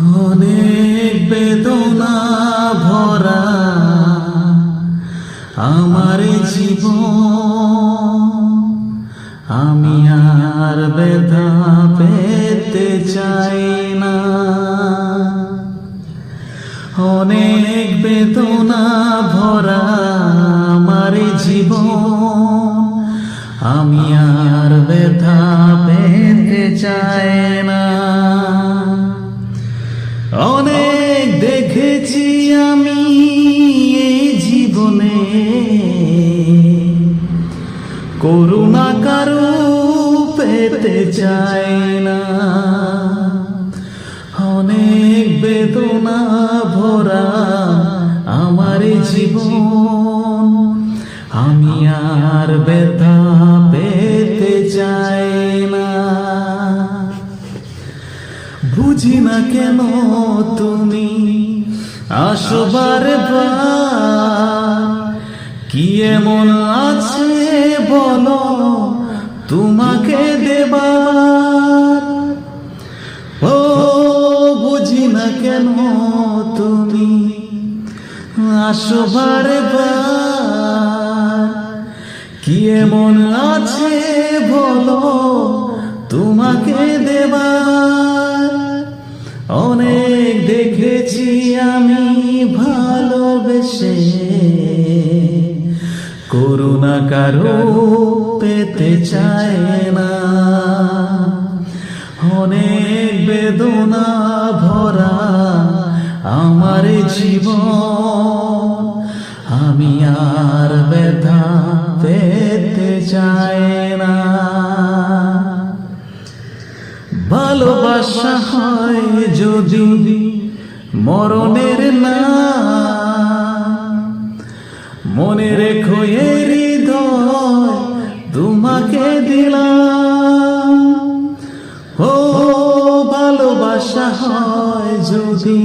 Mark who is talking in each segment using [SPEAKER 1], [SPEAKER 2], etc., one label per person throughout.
[SPEAKER 1] অনেক বেদনা ভরা আমার জীবন, আমি আর ব্যথা পেতে চাই না। অনেক বেদনা ভরা আমার জীবন, আমি আর ব্যথা পেতে চাই না। অনেক দেখেছি আমি এই জীবনে, করুণা কারো পেতে চাই না। অনেক বেদনা ভরা আমার জীবন, আমি আর ব্যথা পেতে চাই না। বুঝি না কেন তুমি আসো বারবার, কি এমন আছে বলো তোমাকে দেবার। ও বুঝি না কেন তুমি আসো বারবার, কি এমন আছে বলো তোমাকে দেবার। অনেক দেখেছি আমি ভালোবেসে, করুণা কারো পেতে চায় না। অনেক বেদনা ভরা আমার জীবন, আমি আর ব্যথা পেতে চাই না। ভালোবাসা হয় যদি মরণের না, মনে রেখো এই হৃদয় তোমাকে দিলাম। ও ভালোবাসা হয় যদি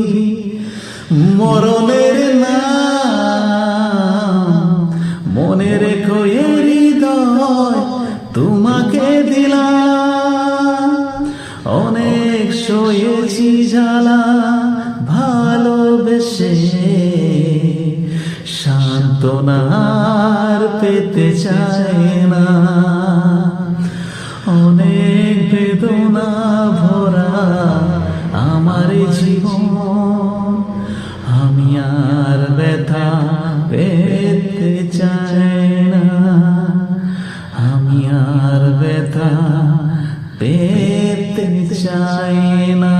[SPEAKER 1] মরণের না, মনে রেখো এই হৃদয় তোমাকে দিলাম। অনেক সয়েছি জ্বালা ভালোবেসে, সান্ত্বনার পেতে চাই না। অনেক বেদনা ভরা আমার জীবন, আমি আর ব্যথা পেতে চাই না। আমি আর ব্যথা পেতে চাই না।